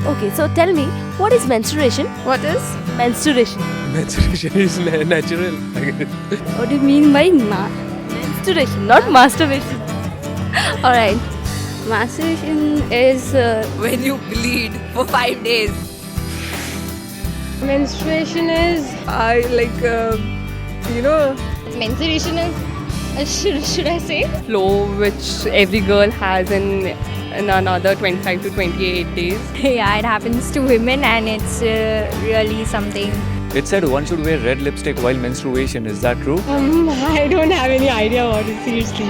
Okay, so tell me, what is menstruation? What is? Menstruation. Menstruation is natural. What do you mean by menstruation, not masturbation? Alright. Masturbation is When you bleed for 5 days. Menstruation is menstruation is should I say? Flow which every girl has in another 25 to 28 days. Yeah, it happens to women and it's really something. It said one should wear red lipstick while menstruation. Is that true? I don't have any idea what it is, seriously.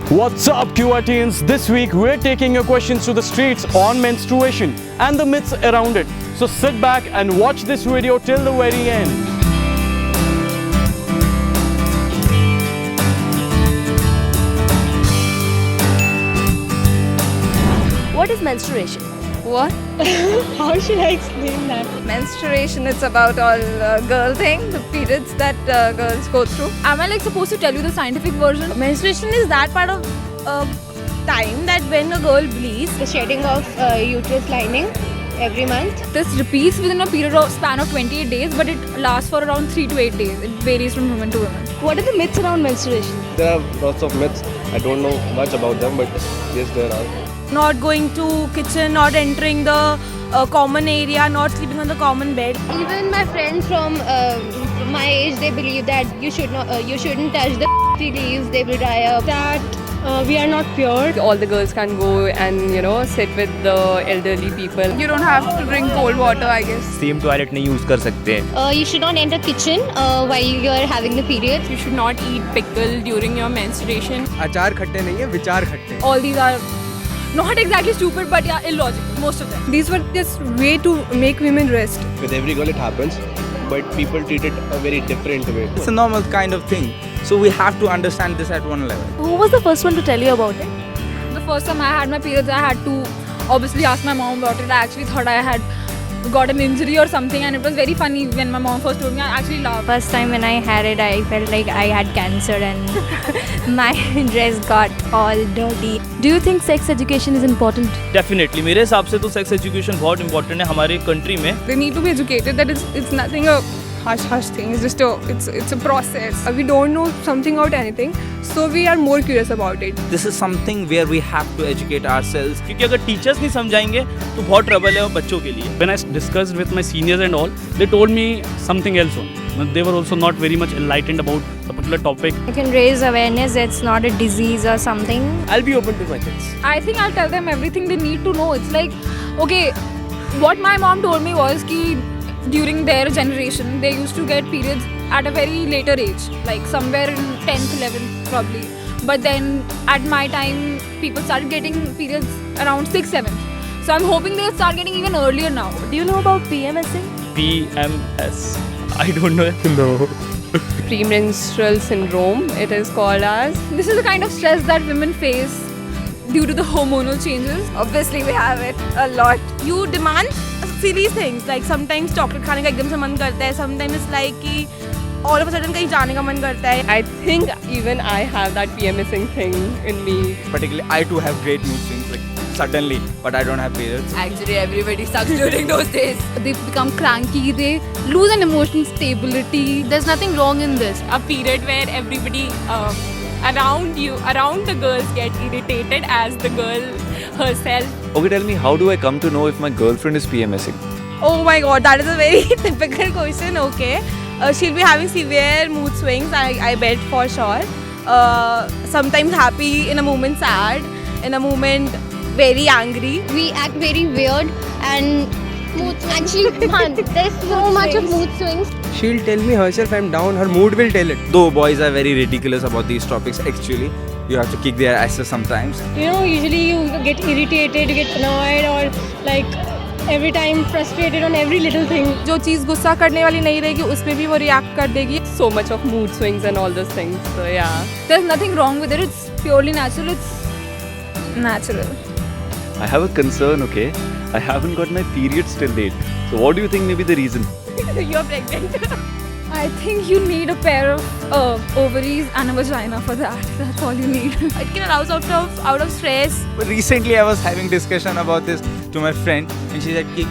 What's up, QR teens? This week we're taking your questions to the streets on menstruation and the myths around it. So sit back and watch this video till the very end. What is menstruation? What? How should I explain that? Menstruation, it's about all girl thing, the periods that girls go through. Am I like supposed to tell you the scientific version? Menstruation is that part of time that when a girl bleeds, The shedding of uterus lining every month. This repeats within a period of span of 28 days, but it lasts for around 3 to 8 days. It varies from woman to woman. What are the myths around menstruation? There are lots of myths. I don't know much about them, but yes, there are. not going to kitchen, not entering the common area, not sleeping on the common bed. Even my friends from my age, they believe that you shouldn't touch the leaves, they will dry up. That we are not pure. All the girls can go and sit with the elderly people. You don't have to drink cold water, I guess. Same toilet नहीं use कर सकते हैं. You should not enter kitchen while you're having the period. You should not eat pickle during your menstruation. आचार खट्टे नहीं है, विचार खट्टे हैं. All these are not exactly stupid, but yeah, illogical, most of them. These were just way to make women rest. With every girl it happens, but people treat it a very different way. It's a normal kind of thing. So we have to understand this at one level. Who was the first one to tell you about it? The first time I had my periods, I had to obviously ask my mom about it. I actually thought I had got an injury or something, and it was very funny when my mom first told me. I actually laughed. First time when I had it, I felt like I had cancer and my dress got all dirty. Do you think sex education is important? Definitely मेरे हिसाब से तो sex education बहुत important है हमारे country में. They need to be educated that it's nothing a hush thing. It's just it's a process. We don't know something about anything, so we are more curious about it. This is something where we have to educate ourselves. क्योंकि अगर teachers नहीं समझाएंगे तो बहुत trouble है वो बच्चों के लिए. When I discussed with my seniors and all, they told me something else only. They were also not very much enlightened about the particular topic. You can raise awareness, it's not a disease or something. I'll be open to my kids. I think I'll tell them everything they need to know. It's like, okay, what my mom told me was ki during their generation, they used to get periods at a very later age, like somewhere in 10th, 11th probably. But then at my time, people started getting periods around 6th, 7th. So I'm hoping they'll start getting even earlier now. Do you know about PMSing? PMS. I don't know. No. Premenstrual syndrome, it is called as. This is the kind of stress that women face due to the hormonal changes. Obviously, we have it a lot. You demand silly things like sometimes chocolate खाने का एकदम से मन करता है. Sometimes it's like कि all of a sudden कहीं जाने का मन करता है. I think even I have that PMSing thing in me. Particularly, I too have great mood swings, like suddenly, but I don't have periods. Actually, everybody sucks during those days. They become cranky, they lose an emotional stability. There's nothing wrong in this. A period where everybody around the girls get irritated as the girl herself. Okay, tell me, how do I come to know if my girlfriend is PMSing? Oh my god, that is a very typical question. Okay, she'll be having severe mood swings. I bet for sure. Sometimes happy, in a moment sad, in a moment very angry. We act very weird and actually, man, there's so much of mood swings. She'll tell me herself I'm down. Her mood will tell it. Though boys are very ridiculous about these topics, actually, you have to kick their asses sometimes. Usually you get irritated, you get annoyed, or like every time frustrated on every little thing. जो चीज़ गुस्सा करने वाली नहीं रहेगी उसमें भी वो react कर देगी. So much of mood swings and all those things. So yeah. There's nothing wrong with it. It's purely natural. It's natural. I have a concern, okay? I haven't got my period till date. So what do you think may be the reason? You're pregnant. I think you need a pair of ovaries and a vagina for that. That's all you need. It can arouse out of stress. But recently I was having discussion about this to my friend and she said कि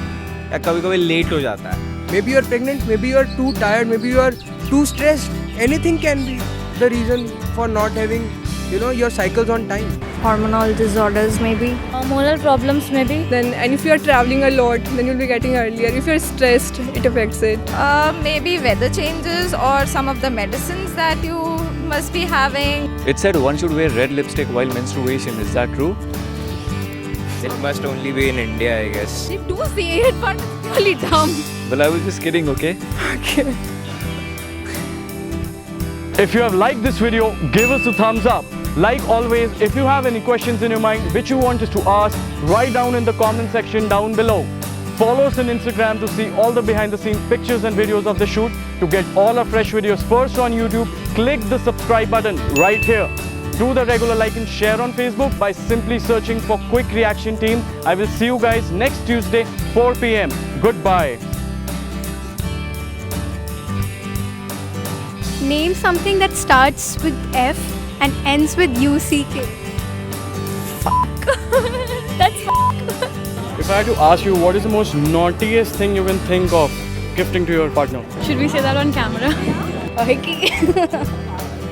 कभी-कभी late हो जाता है. Maybe you're pregnant, maybe you're too tired, maybe you're too stressed. Anything can be the reason for not having, your cycles on time. Hormonal disorders, maybe. Hormonal problems, maybe. And if you are traveling a lot, then you'll be getting earlier. If you're stressed, it affects it. Maybe weather changes or some of the medicines that you must be having. It said one should wear red lipstick while menstruation. Is that true? It must only be in India, I guess. They do say it, but it's really dumb. Well, I was just kidding, okay? Okay. If you have liked this video, give us a thumbs up. Like always, if you have any questions in your mind which you want us to ask, write down in the comment section down below. Follow us on Instagram to see all the behind the scenes pictures and videos of the shoot. To get all our fresh videos first on YouTube, click the subscribe button right here. Do the regular like and share on Facebook by simply searching for Quick Reaction Team. I will see you guys next Tuesday, 4 p.m. Goodbye. Name something that starts with F and ends with UCK. Fuck. That's fuck. If I had to ask you, what is the most naughtiest thing you can think of gifting to your partner? Should we say that on camera? Okay.